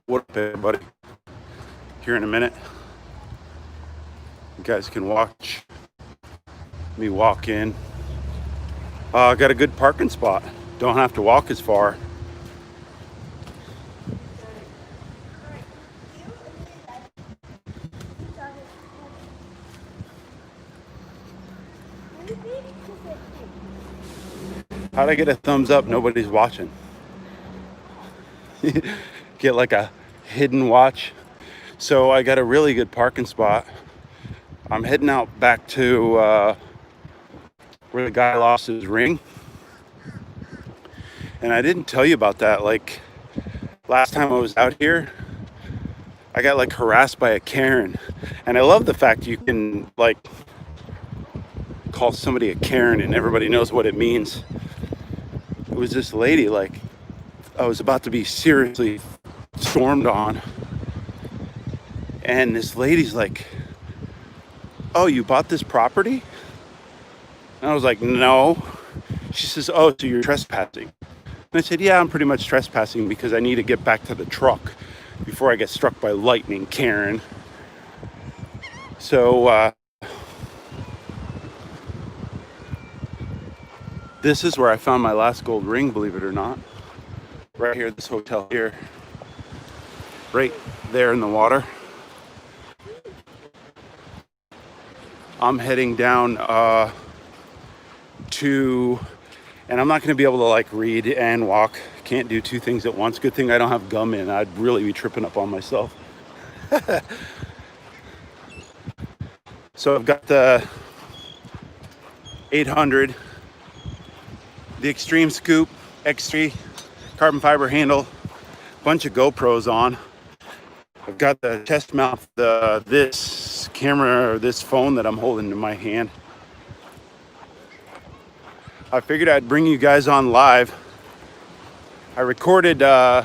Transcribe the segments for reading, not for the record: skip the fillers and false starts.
What up, everybody? Here in a minute, you guys can watch me walk in. I got a good parking spot. Don't have to walk as far. How'd I get a thumbs up? Nobody's watching. Get like a hidden watch. So I got a really good parking spot. I'm heading out back to where the guy lost his ring. And I didn't tell you about that. Like last time I was out here, I got like harassed by a Karen. And I love the fact you can like call somebody a Karen and everybody knows what it means. It was this lady, like I was about to be seriously stormed on. And this lady's like, "Oh, you bought this property?" And I was like, "No." She says, "Oh, so you're trespassing." And I said, "Yeah, I'm pretty much trespassing because I need to get back to the truck before I get struck by lightning, Karen." So this is where I found my last gold ring, believe it or not. Right here, this hotel here. Right there in the water. I'm heading down to, and I'm not going to be able to like read and walk. Can't do two things at once. Good thing I don't have gum in. I'd really be tripping up on myself. So I've got the 800, the Extreme Scoop X3 carbon fiber handle, bunch of GoPros on. I've got the test mount, this camera or this phone that I'm holding in my hand. I figured I'd bring you guys on live. I recorded a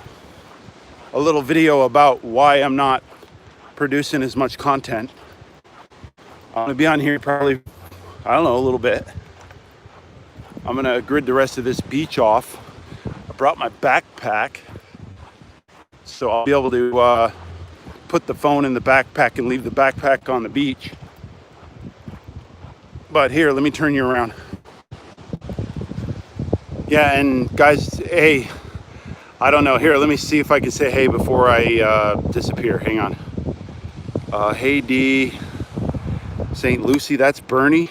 little video about why I'm not producing as much content. I'm gonna be on here probably, I don't know, a little bit. I'm gonna grid the rest of this beach off. I brought my backpack, so I'll be able to put the phone in the backpack and leave the backpack on the beach. But here, let me turn you around. Yeah, and guys, hey, I don't know. Here, let me see if I can say hey before I disappear. Hang on. Hey, D. St. Lucie, that's Bernie.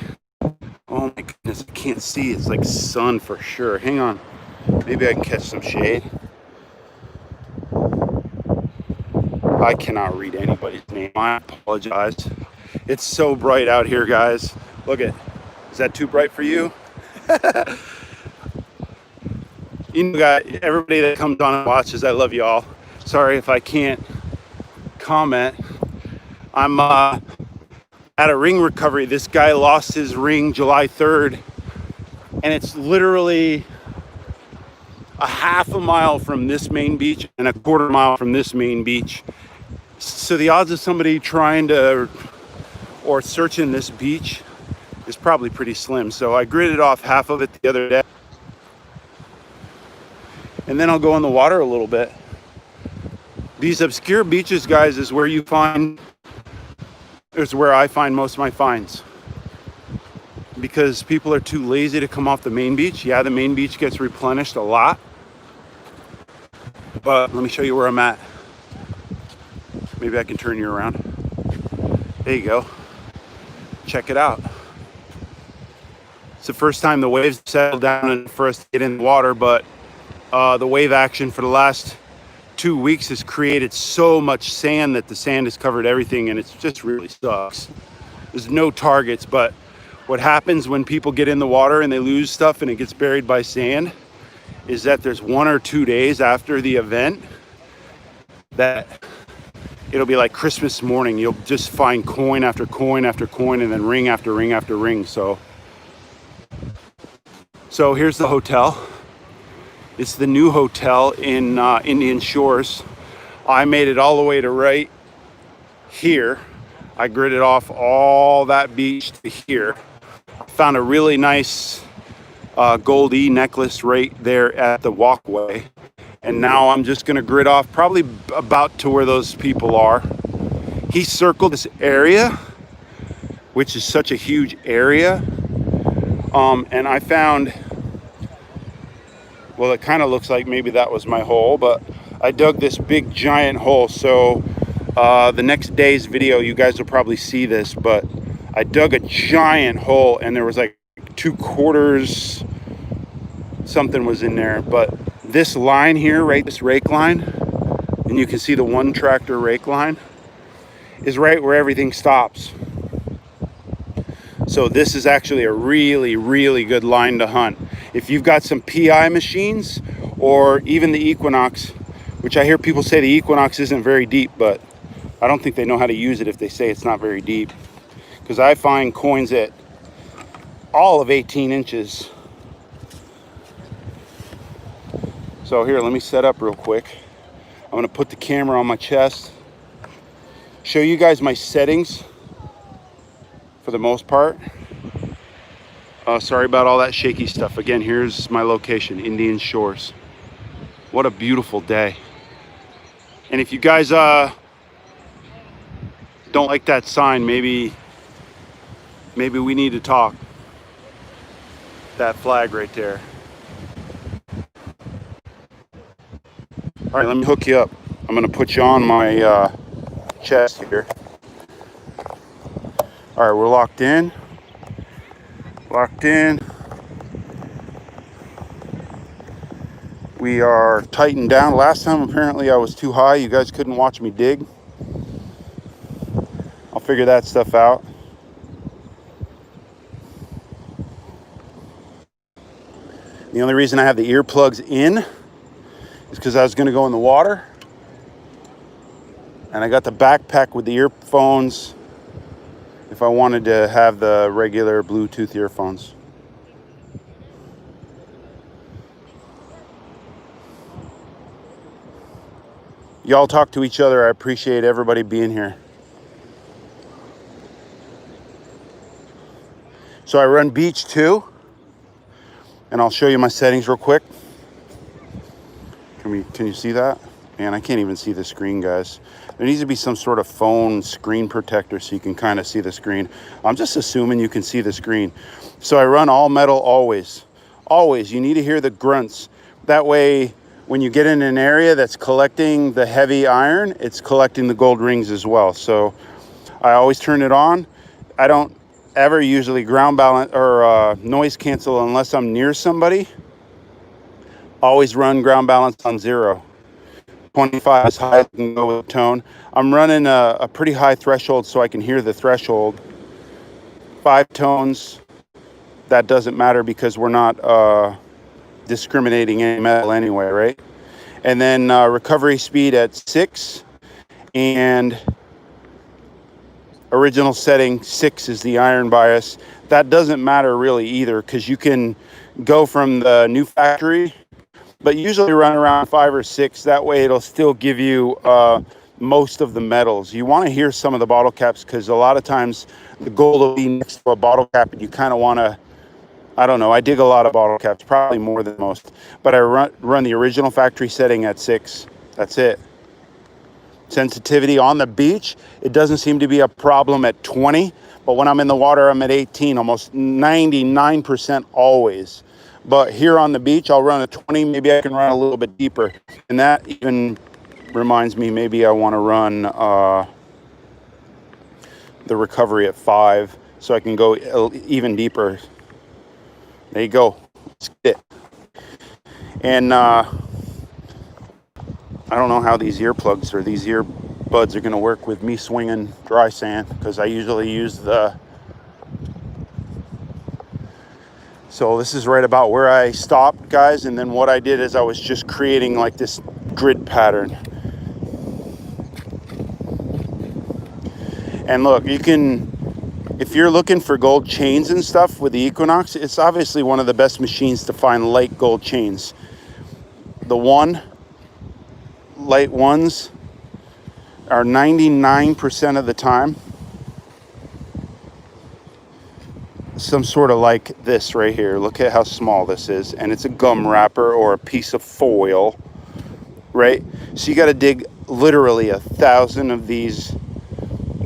Oh my goodness, I can't see. It's like sun for sure. Hang on. Maybe I can catch some shade. I cannot read anybody's name. I apologize. It's so bright out here, guys. Look at, is that too bright for you? You know, guys, everybody that comes on and watches, I love you all. Sorry if I can't comment. I'm at a ring recovery. This guy lost his ring July 3rd, and it's literally a half a mile from this main beach and a quarter mile from this main beach. So the odds of somebody trying to or searching this beach is probably pretty slim. So I gridded off half of it the other day. And then I'll go in the water a little bit. These obscure beaches, guys, is where I find most of my finds. Because people are too lazy to come off the main beach. Yeah, the main beach gets replenished a lot. But let me show you where I'm at. Maybe I can turn you around. There you go. Check it out. It's the first time the waves settled down and for us to get in the water, but the wave action for the last 2 weeks has created so much sand that the sand has covered everything, and it just really sucks. There's no targets, but what happens when people get in the water and they lose stuff and it gets buried by sand is that there's 1 or 2 days after the event that it'll be like Christmas morning. You'll just find coin after coin after coin and then ring after ring after ring. So here's the hotel. It's the new hotel in Indian Shores. I made it all the way to right here. I gridded off all that beach to here. Found a really nice gold E necklace right there at the walkway. And now I'm just gonna grid off probably about to where those people are. He circled this area, which is such a huge area. And I found, well, it kind of looks like maybe that was my hole, but I dug this big giant hole. So the next day's video, you guys will probably see this, but I dug a giant hole and there was like 2/4 something was in there. But this line here, right, this rake line, and you can see the one tractor rake line, is right where everything stops. So this is actually a really, really good line to hunt. If you've got some PI machines or even the Equinox, which I hear people say the Equinox isn't very deep, but I don't think they know how to use it if they say it's not very deep. Because I find coins at all of 18 inches. So here, let me set up real quick. I'm gonna put the camera on my chest, show you guys my settings for the most part. Sorry about all that shaky stuff. Again, here's my location, Indian Shores. What a beautiful day. And if you guys don't like that sign, maybe we need to talk. That flag right there. All right, let me hook you up. I'm gonna put you on my chest here. All right, we're locked in. Locked in. We are tightened down. Last time, apparently, I was too high. You guys couldn't watch me dig. I'll figure that stuff out. The only reason I have the earplugs in is because I was going to go in the water. And I got the backpack with the earphones if I wanted to have the regular Bluetooth earphones. Y'all talk to each other. I appreciate everybody being here. So I run Beach 2, and I'll show you my settings real quick. Can you see that? Man, I can't even see the screen, guys. There needs to be some sort of phone screen protector so you can kind of see the screen. I'm just assuming you can see the screen. So I run all metal always. Always. You need to hear the grunts. That way, when you get in an area that's collecting the heavy iron, it's collecting the gold rings as well. So I always turn it on. I don't ever usually ground balance or noise cancel unless I'm near somebody. Always run ground balance on 0. 25 is high, I can go with tone. I'm running a pretty high threshold so I can hear the threshold. 5 tones, that doesn't matter because we're not discriminating any metal anyway, right? And then recovery speed at 6, and original setting 6 is the iron bias. That doesn't matter really either because you can go from the new factory, but usually run around 5 or 6. That way it'll still give you most of the metals. You want to hear some of the bottle caps because a lot of times the gold will be next to a bottle cap and you kind of want to, I don't know, I dig a lot of bottle caps, probably more than most, but I run the original factory setting at 6. That's it. Sensitivity on the beach, it doesn't seem to be a problem at 20, but when I'm in the water, I'm at 18, almost 99% always. But here on the beach, I'll run a 20. Maybe I can run a little bit deeper. And that even reminds me, maybe I want to run the recovery at 5 so I can go even deeper. There you go. Let's get it. And I don't know how these earplugs or these earbuds are going to work with me swinging dry sand because I usually use the... So this is right about where I stopped, guys, and then what I did is I was just creating like this grid pattern. And look, you can, if you're looking for gold chains and stuff with the Equinox, it's obviously one of the best machines to find light gold chains. The light ones are 99% of the time some sort of like this right here. Look at how small this is, and it's a gum wrapper or a piece of foil, right? So you got to dig literally 1,000 of these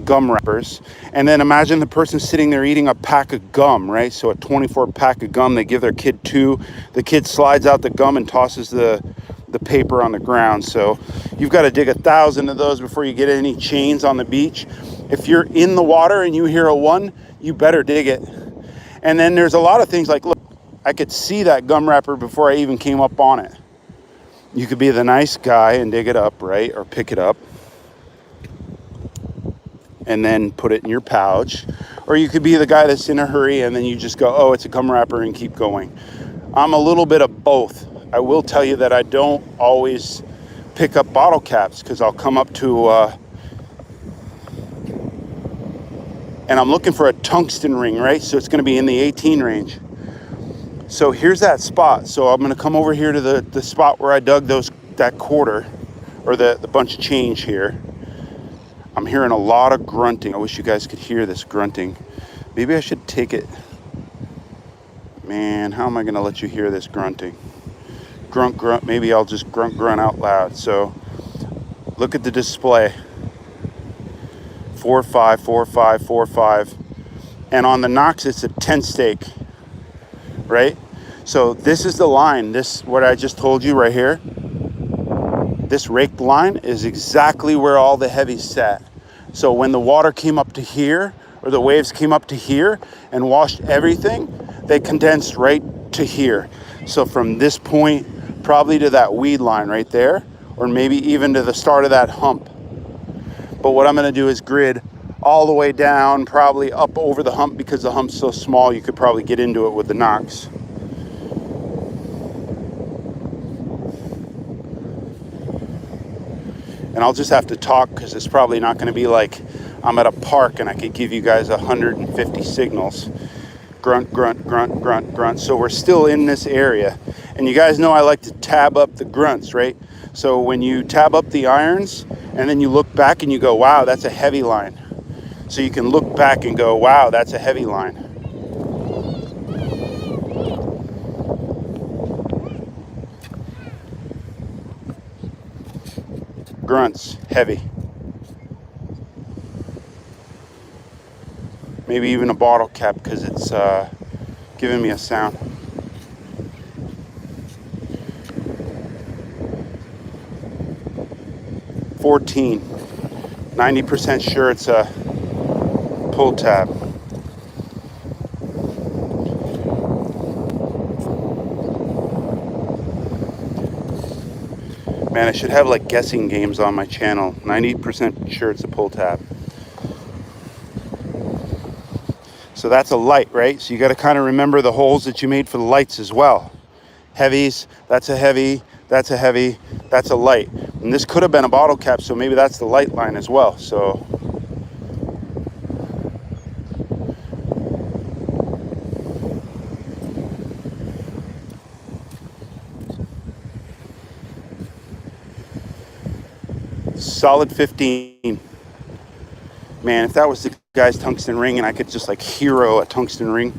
gum wrappers. And then imagine the person sitting there eating a pack of gum, right? So a 24 pack of gum, they give their kid 2. The kid slides out the gum and tosses the paper on the ground. So you've got to dig 1,000 of those before you get any chains on the beach. If you're in the water and you hear a 1, you better dig it. And then there's a lot of things like, look, I could see that gum wrapper before I even came up on it. You could be the nice guy and dig it up, right? Or pick it up and then put it in your pouch. Or you could be the guy that's in a hurry and then you just go, oh, it's a gum wrapper, and keep going. I'm a little bit of both. I will tell you that I don't always pick up bottle caps, because I'll come up to, and I'm looking for a tungsten ring, right? So it's going to be in the 18 range. So here's that spot. So I'm going to come over here to the spot where I dug that quarter, or the bunch of change here. I'm hearing a lot of grunting. I wish you guys could hear this grunting. Maybe I should take it. Man, how am I going to let you hear this grunting? Grunt, grunt. Maybe I'll just grunt, grunt out loud. So look at the display. 4.5, 4.5, 4.5. And on the Knox, it's a 10 stake, right? So this is the line. This, what I just told you right here, this raked line is exactly where all the heavies sat. So when the water came up to here, or the waves came up to here and washed everything, they condensed right to here. So from this point, probably to that weed line right there, or maybe even to the start of that hump. But what I'm gonna do is grid all the way down, probably up over the hump, because the hump's so small, you could probably get into it with the Knox. And I'll just have to talk, because it's probably not going to be like I'm at a park and I could give you guys 150 signals. Grunt, grunt, grunt, grunt, grunt. So we're still in this area. And you guys know I like to tab up the grunts, right? So when you tab up the irons and then you look back and you go, wow, that's a heavy line. So you can look back and go, wow, that's a heavy line. Grunts, heavy. Maybe even a bottle cap, because it's giving me a sound. $14. 90% sure it's a pull tab. Man, I should have like guessing games on my channel. 90% sure it's a pull tab. So that's a light, right? So you got to kind of remember the holes that you made for the lights as well. Heavies, that's a heavy, that's a heavy, that's a light. And this could have been a bottle cap, so maybe that's the light line as well. So solid 15. Man, if that was the guy's tungsten ring and I could just like hero a tungsten ring.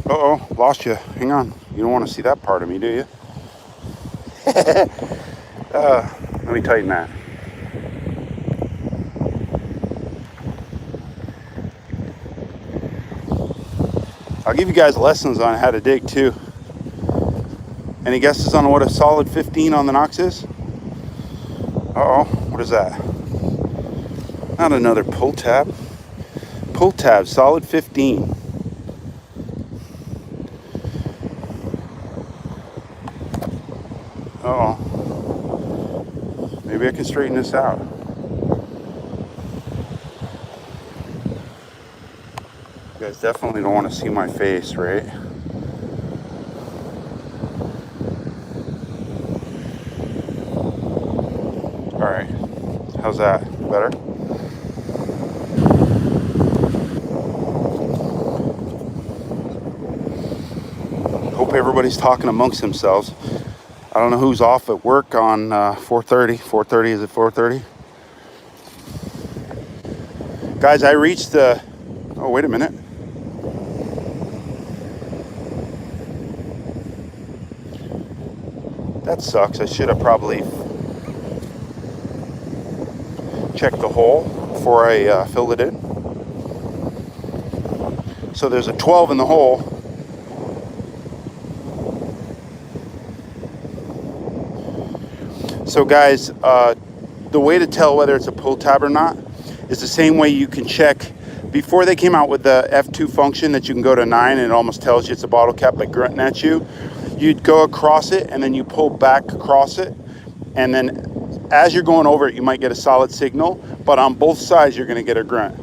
Uh-oh, lost you. Hang on. You don't want to see that part of me, do you? Let me tighten that. I'll give you guys lessons on how to dig too. Any guesses on what a solid 15 on the Knox is? Uh-oh, what is that? Not another pull tab. Pull tab, solid 15. Uh-oh. Maybe I can straighten this out. You guys definitely don't want to see my face, right? All right. How's that? Better? Hope everybody's talking amongst themselves. I don't know who's off at work on 4:30. 4:30, is it 4:30? Guys, I reached the, oh, wait a minute. That sucks. I should have probably checked the hole before I filled it in. So there's a 12 in the hole. So guys, the way to tell whether it's a pull tab or not is the same way you can check. Before they came out with the F2 function that you can go to 9 and it almost tells you it's a bottle cap by grunting at you, you'd go across it and then you pull back across it, and then as you're going over it you might get a solid signal, but on both sides you're going to get a grunt.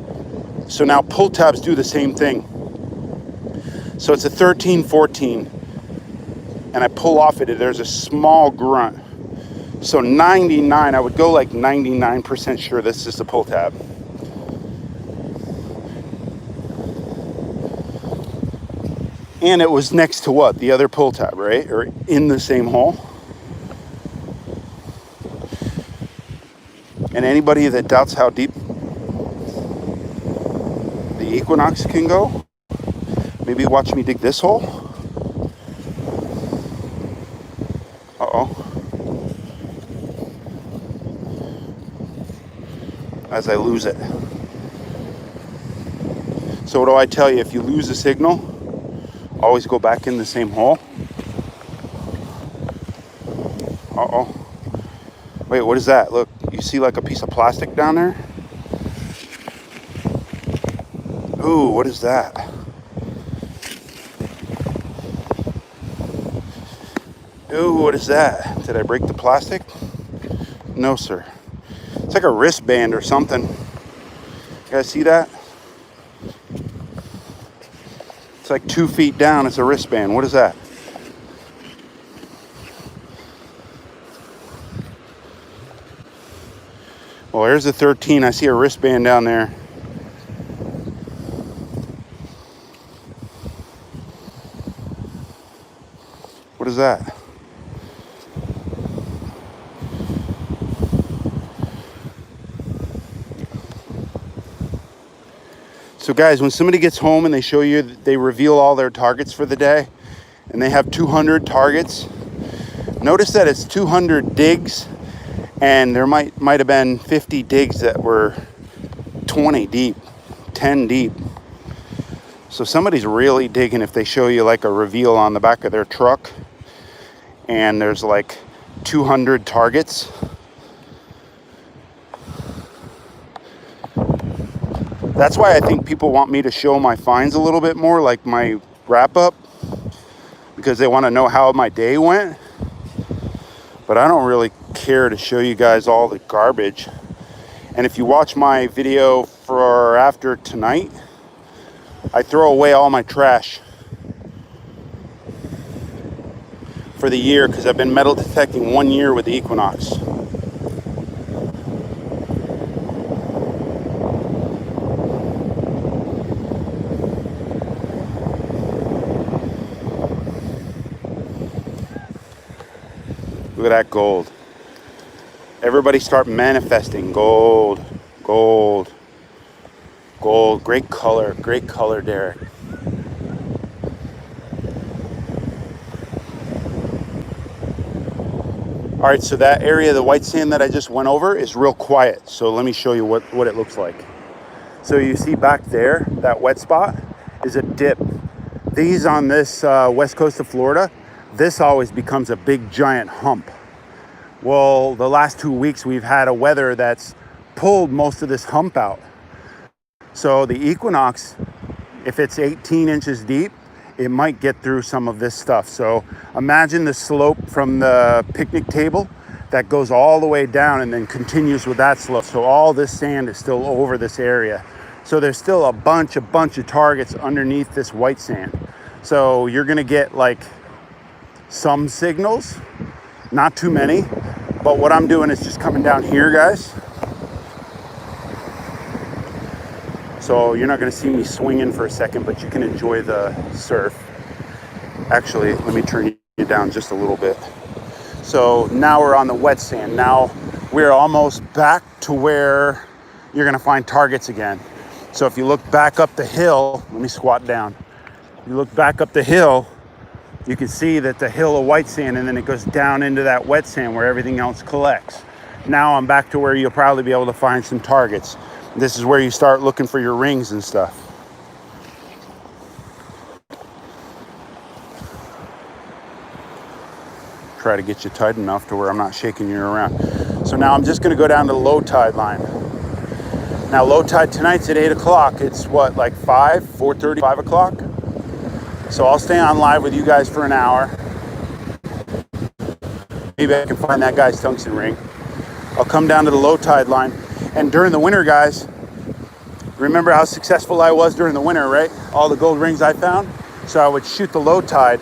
So now pull tabs do the same thing. So it's a 13-14 and I pull off it, there's a small grunt. So 99, I would go like 99% sure this is a pull tab. And it was next to what? The other pull tab, right? Or in the same hole. And anybody that doubts how deep the Equinox can go, maybe watch me dig this hole. Uh-oh. As I lose it. So what do I tell you? If you lose a signal, always go back in the same hole. Uh-oh. Wait, what is that? Look, you see like a piece of plastic down there? Ooh, what is that? Ooh, what is that? Did I break the plastic? No, sir. It's like a wristband or something. You guys see that? It's like 2 feet down. It's a wristband. What is that? Well, here's the 13. I see a wristband down there. What is that? So guys, when somebody gets home and they show you, they reveal all their targets for the day, and they have 200 targets, notice that it's 200 digs, and there might have been 50 digs that were 20 deep, 10 deep. So somebody's really digging if they show you like a reveal on the back of their truck, and there's like 200 targets. That's why I think people want me to show my finds a little bit more, like my wrap up, because they want to know how my day went. But I don't really care to show you guys all the garbage. And if you watch my video for after tonight, I throw away all my trash for the year because I've been metal detecting 1 year with the Equinox. Look at that gold. Everybody start manifesting gold, gold, gold. Great color, Derek. All right, so that area, the white sand that I just went over, is real quiet. So let me show you what it looks like. So you see back there, that wet spot is a dip. These on this west coast of Florida, this always becomes a big giant hump. Well, the last 2 weeks we've had a weather that's pulled most of this hump out. So the Equinox, if it's 18 inches deep, it might get through some of this stuff. So imagine the slope from the picnic table that goes all the way down and then continues with that slope. So all this sand is still over this area. So there's still a bunch of targets underneath this white sand. So you're gonna get like some signals, not too many, but what I'm doing is just coming down here, guys. So you're not gonna see me swinging for a second, but you can enjoy the surf. Actually, let me turn you down just a little bit. So now we're on the wet sand. Now we're almost back to where you're gonna find targets again. So if you look back up the hill, let me squat down. You look back up the hill, you can see that the hill of white sand, and then it goes down into that wet sand where everything else collects. Now I'm back to where you'll probably be able to find some targets. This is where you start looking for your rings and stuff. Try to get you tight enough to where I'm not shaking you around. So now I'm just gonna go down to the low tide line. Now low tide tonight's at 8 o'clock. It's what, like 4:30, 5 o'clock? So I'll stay on live with you guys for an hour. Maybe I can find that guy's tungsten ring. I'll come down to the low tide line. And during the winter, guys, remember how successful I was during the winter, right? All the gold rings I found. So I would shoot the low tide.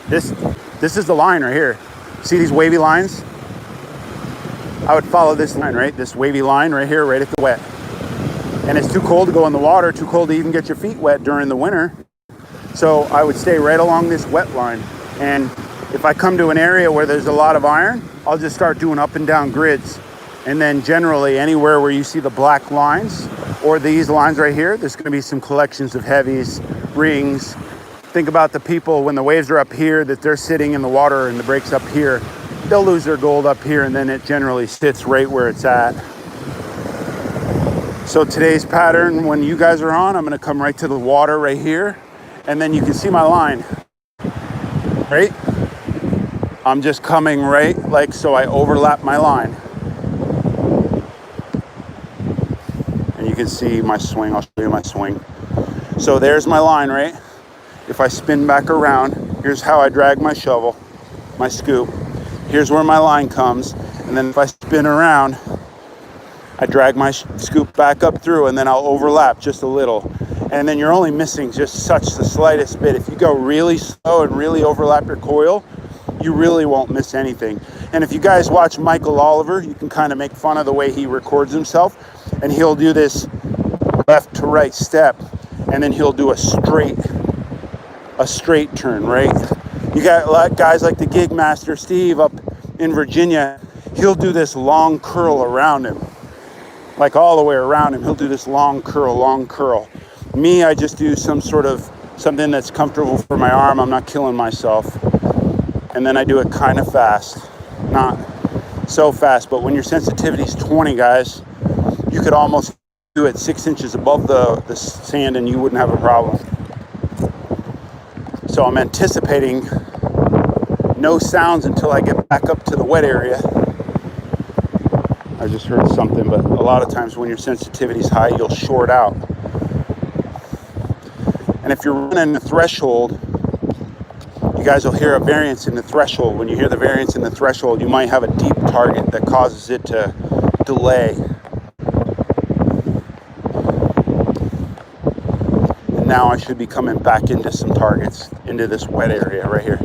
This is the line right here. See these wavy lines? I would follow this line, right? This wavy line right here, right at the wet. And it's too cold to go in the water, too cold to even get your feet wet during the winter. So I would stay right along this wet line. And if I come to an area where there's a lot of iron, I'll just start doing up and down grids. And then generally anywhere where you see the black lines or these lines right here, there's gonna be some collections of heavies, rings. Think about the people when the waves are up here, that they're sitting in the water and the break's up here. They'll lose their gold up here, and then it generally sits right where it's at. So today's pattern, when you guys are on, I'm gonna come right to the water right here, and then you can see my line, right? I'm just coming right, like so I overlap my line. And you can see my swing, I'll show you my swing. So there's my line, right? If I spin back around, here's how I drag my shovel, my scoop. Here's where my line comes. And then if I spin around, I drag my scoop back up through, and then I'll overlap just a little. And then you're only missing just such the slightest bit. If you go really slow and really overlap your coil, you really won't miss anything. And if you guys watch Michael Oliver, you can kind of make fun of the way he records himself. And he'll do this left to right step, and then he'll do a straight turn, right? You got guys like the Gig Master Steve up in Virginia. He'll do this long curl around him, like all the way around him. He'll do this long curl. Me, I just do something that's comfortable for my arm. I'm not killing myself. And then I do it kind of fast, not so fast, but when your sensitivity is 20, guys, you could almost do it 6 inches above the sand and you wouldn't have a problem. So I'm anticipating no sounds until I get back up to the wet area. I just heard something, but a lot of times when your sensitivity is high, you'll short out. And if you're running the threshold, you guys will hear a variance in the threshold. When you hear the variance in the threshold, you might have a deep target that causes it to delay. And now I should be coming back into some targets, into this wet area right here.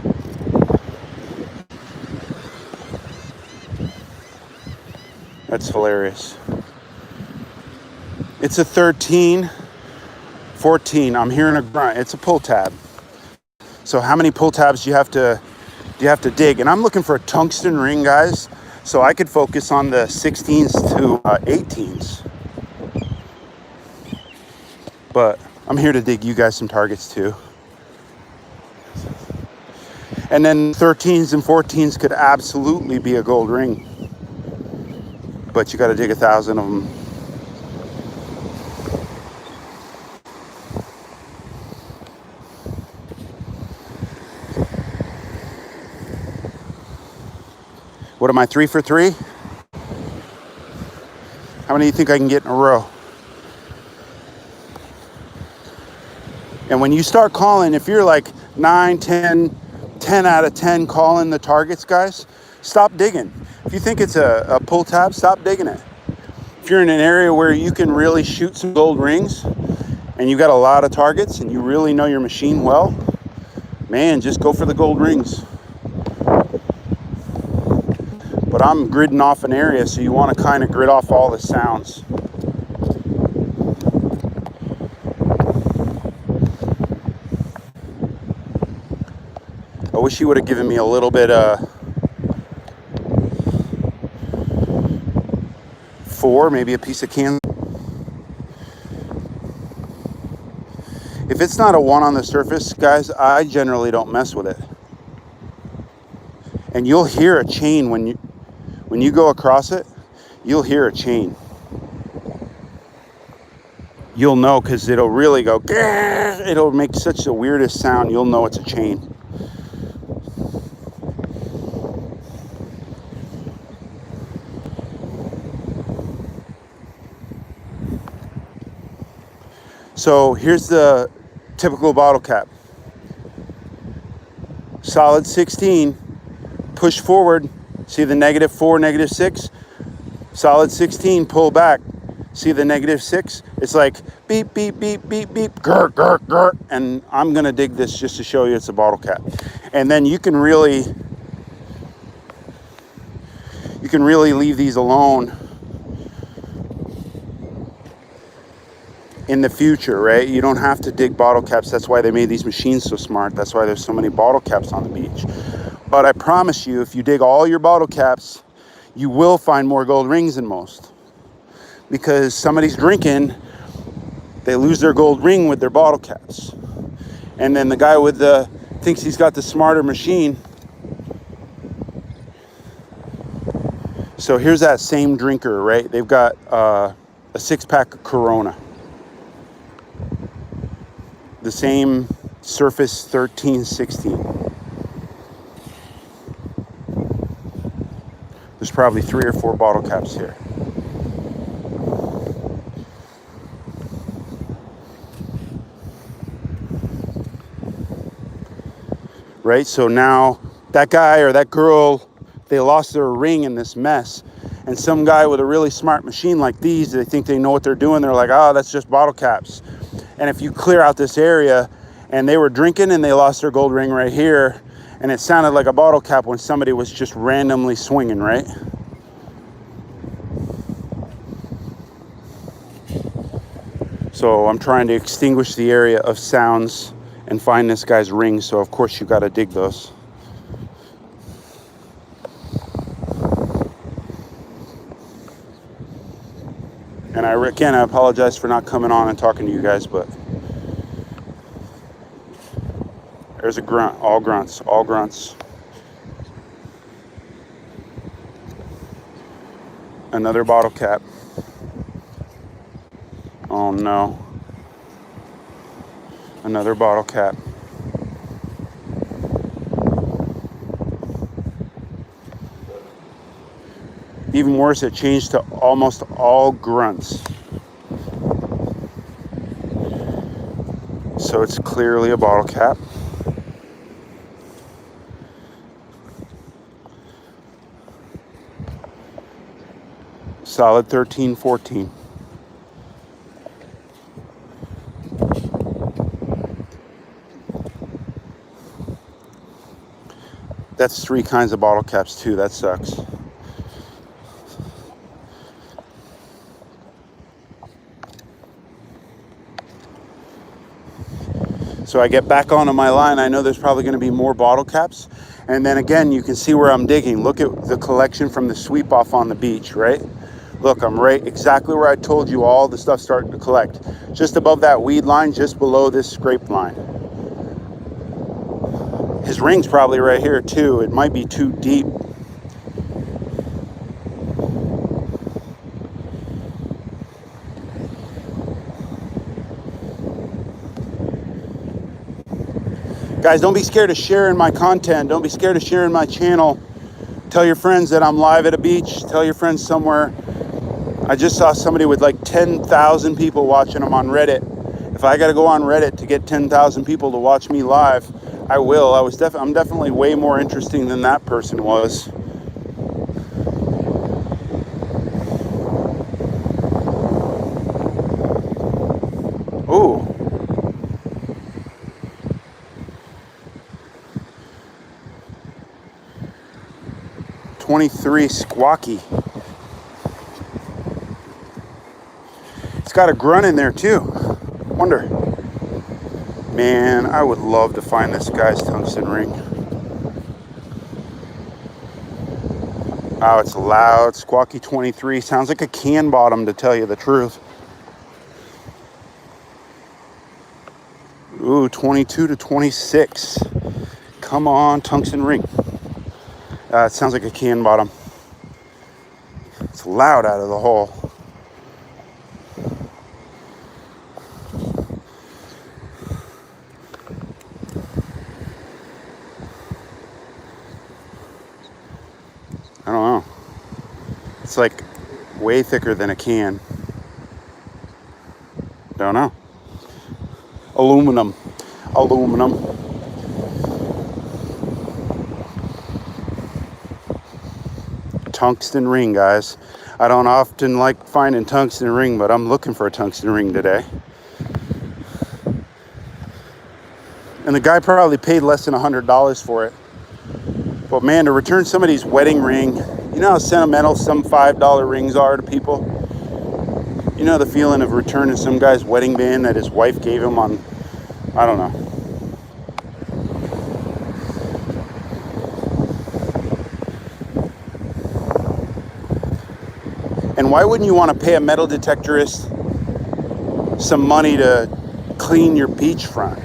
That's hilarious. It's a 13, 14. I'm hearing a grunt. It's a pull tab. So how many pull tabs do you have to dig? And I'm looking for a tungsten ring, guys, so I could focus on the 16s to 18s. But I'm here to dig you guys some targets too. And then 13s and 14s could absolutely be a gold ring. But you got to dig 1,000 of them. What am I, 3 for 3? How many do you think I can get in a row? And when you start calling, if you're like 9, 10 out of 10 calling the targets, guys, stop digging. If you think it's a pull tab, stop digging it. If you're in an area where you can really shoot some gold rings and you got a lot of targets and you really know your machine well, man, just go for the gold rings. But I'm gridding off an area, so you want to kind of grid off all the sounds. I wish you would have given me a little bit 4, maybe a piece of can. If it's not a 1 on the surface, guys, I generally don't mess with it. And you'll hear a chain when you go across it. You'll hear a chain. You'll know, because it'll really go, it'll make such the weirdest sound. You'll know it's a chain. So here's the typical bottle cap. Solid 16, push forward, see the -4, -6? Solid 16, pull back, see the -6? It's like beep, beep, beep, beep, beep, grr, grr, grr. And I'm gonna dig this just to show you it's a bottle cap. And then you can really leave these alone in the future, right? You don't have to dig bottle caps. That's why they made these machines so smart. That's why there's so many bottle caps on the beach. But I promise you, if you dig all your bottle caps, you will find more gold rings than most. Because somebody's drinking, they lose their gold ring with their bottle caps. And then the guy thinks he's got the smarter machine. So here's that same drinker, right? They've got a 6-pack of Corona. The same Surface 1316. There's probably 3 or 4 bottle caps here. Right, so now that guy or that girl, they lost their ring in this mess. And some guy with a really smart machine like these, they think they know what they're doing. They're like, oh, that's just bottle caps. And if you clear out this area, and they were drinking and they lost their gold ring right here, and it sounded like a bottle cap when somebody was just randomly swinging, right? So I'm trying to extinguish the area of sounds and find this guy's ring. So of course you got to dig those. And I apologize for not coming on and talking to you guys, but there's a grunt, all grunts, all grunts. Another bottle cap. Oh no. Another bottle cap. Even worse, it changed to almost all grunts. So it's clearly a bottle cap. Solid 1314. That's 3 kinds of bottle caps too. That sucks. So I get back onto my line. I know there's probably going to be more bottle caps. And then again, you can see where I'm digging. Look at the collection from the sweep off on the beach, right? Look, I'm right exactly where I told you all the stuff starting to collect. Just above that weed line, just below this scrape line. His ring's probably right here too. It might be too deep. Guys, don't be scared of sharing my content. Don't be scared of sharing my channel. Tell your friends that I'm live at a beach. Tell your friends somewhere. I just saw somebody with like 10,000 people watching them on Reddit. If I got to go on Reddit to get 10,000 people to watch me live, I will. I'm definitely way more interesting than that person was. Ooh. .23 Squawky. It's got a grunt in there too. Wonder. Man, I would love to find this guy's tungsten ring. Oh, it's loud. Squawky 23. Sounds like a can bottom, to tell you the truth. Ooh, 22 to 26. Come on, tungsten ring. It sounds like a can bottom. It's loud out of the hole. I don't know. It's like way thicker than a can. Don't know. Aluminum. Tungsten ring, guys. I don't often like finding tungsten ring, but I'm looking for a tungsten ring today. And the guy probably paid less than $100 for it. But man, to return somebody's wedding ring, you know how sentimental some $5 rings are to people? You know the feeling of returning some guy's wedding band that his wife gave him on, I don't know. And why wouldn't you want to pay a metal detectorist some money to clean your beachfront?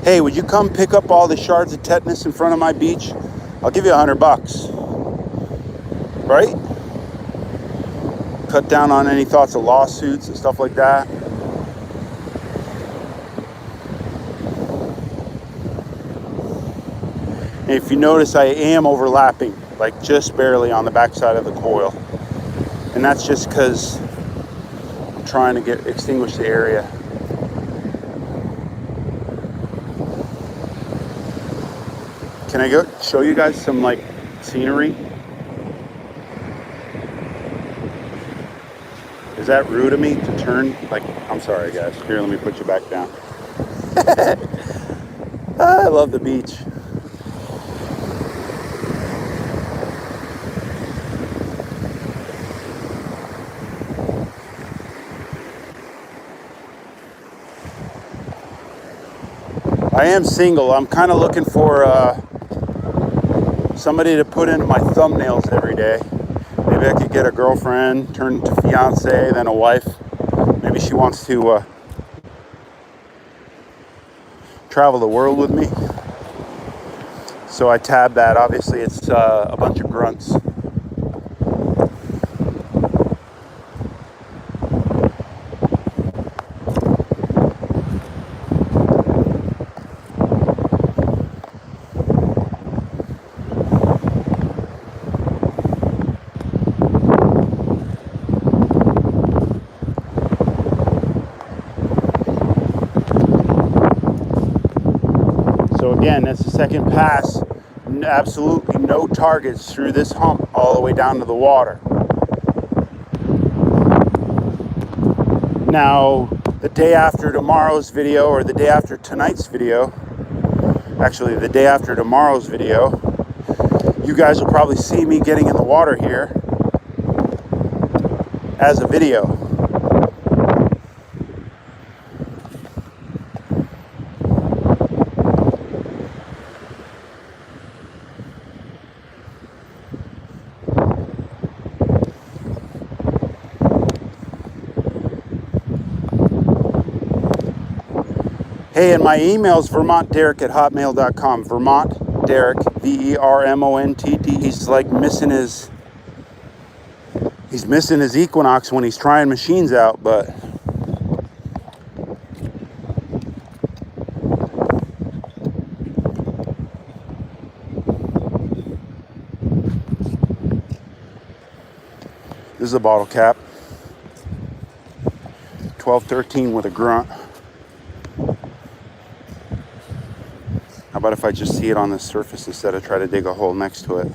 Hey, would you come pick up all the shards of tetanus in front of my beach? I'll give you $100. Right? Cut down on any thoughts of lawsuits and stuff like that. And if you notice, I am overlapping, like just barely on the backside of the coil. And that's just because I'm trying to extinguish the area. Can I go show you guys some like scenery? Is that rude of me to turn? Like, I'm sorry guys. Here, let me put you back down. I love the beach. I am single. I'm kind of looking for somebody to put into my thumbnails every day. Maybe I could get a girlfriend, turn to fiance, then a wife. Maybe she wants to travel the world with me. So I tab that. Obviously, it's a bunch of grunts. Again, that's the second pass. Absolutely no targets through this hump all the way down to the water. Now, the day after tomorrow's video, or the day after tonight's video, actually the day after tomorrow's video, you guys will probably see me getting in the water here as a video. Hey, and my email's vermontderek@hotmail.com. Vermont Derek, Vermontt. He's like missing his Equinox when he's trying machines out, but this is a bottle cap. 1213 with a grunt. How about if I just see it on the surface instead of try to dig a hole next to it?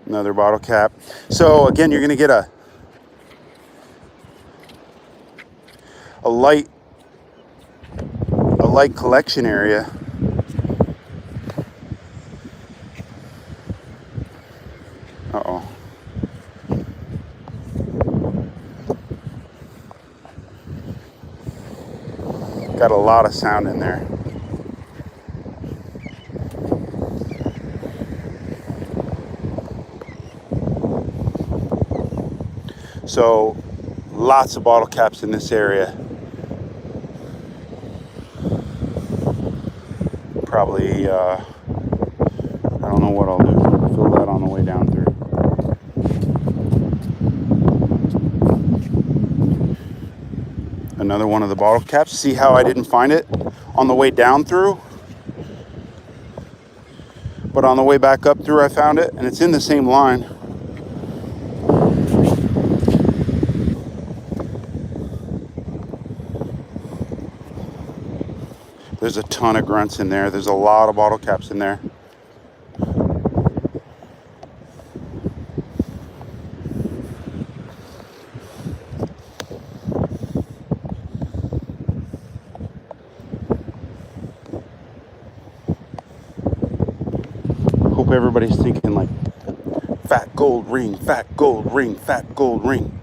Another bottle cap. So again, you're going to get a light collection area. Uh-oh. Got a lot of sound in there. So lots of bottle caps in this area. Probably, I don't know what I'll do. Fill that on the way down through. Another one of the bottle caps. See how I didn't find it on the way down through? But on the way back up through, I found it, and it's in the same line. There's a ton of grunts in there. There's a lot of bottle caps in there. Hope everybody's thinking like, fat gold ring, fat gold ring, fat gold ring.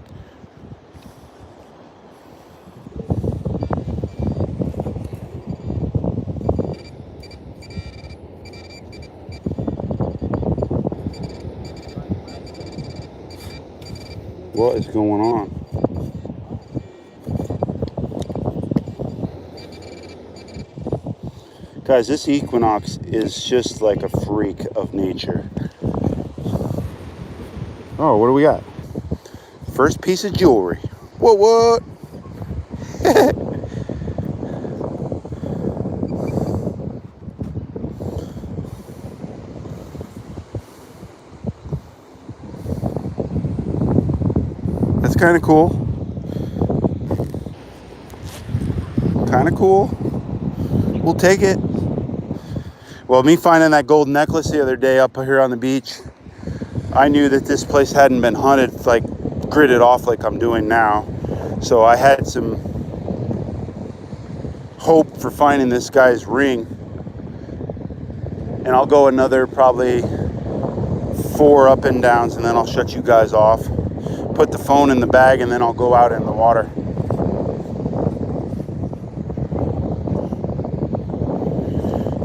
What is going on? Guys, this equinox is just like a freak of nature. Oh, what do we got? First piece of jewelry. What? That's kind of cool. Kind of cool. We'll take it. Well, me finding that gold necklace the other day up here on the beach, I knew that this place hadn't been hunted, like gridded off like I'm doing now. So I had some hope for finding this guy's ring. And I'll go another probably 4 up and downs, and then I'll shut you guys off. Put the phone in the bag, and then I'll go out in the water.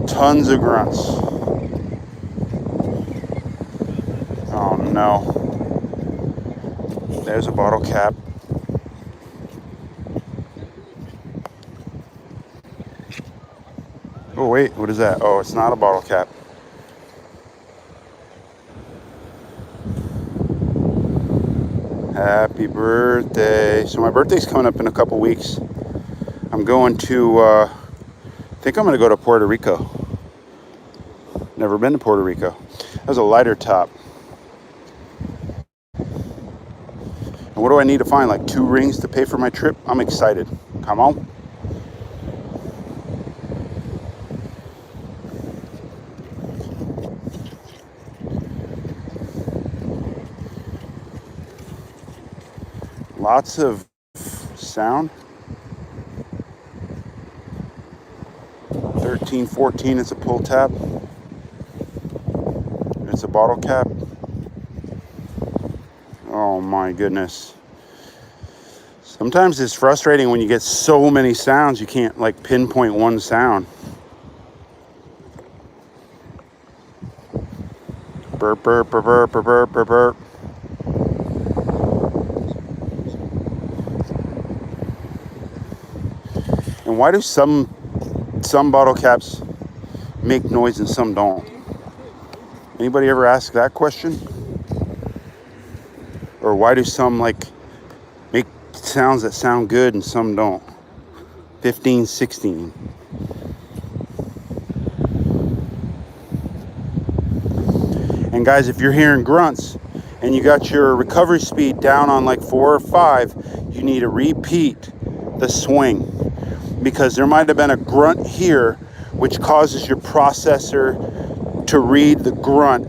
Tons of grunts. Oh no. There's a bottle cap. Oh wait, what is that? Oh, it's not a bottle cap. Happy birthday. So my birthday's coming up in a couple weeks. I'm going to, I think I'm going to go to Puerto Rico. Never been to Puerto Rico. That was a lighter top. And what do I need to find? Like 2 rings to pay for my trip? I'm excited. Come on. Lots of sound. 13, 14, it's a pull tab. It's a bottle cap. Oh my goodness. Sometimes it's frustrating when you get so many sounds you can't like pinpoint one sound. Burp, burp, burp, burp, burp, burp, burp, burp. And why do some bottle caps make noise and some don't? Anybody ever ask that question? Or why do some like make sounds that sound good and some don't? 15, 16. And guys, if you're hearing grunts and you got your recovery speed down on like 4 or 5, you need to repeat the swing, because there might have been a grunt here which causes your processor to read the grunt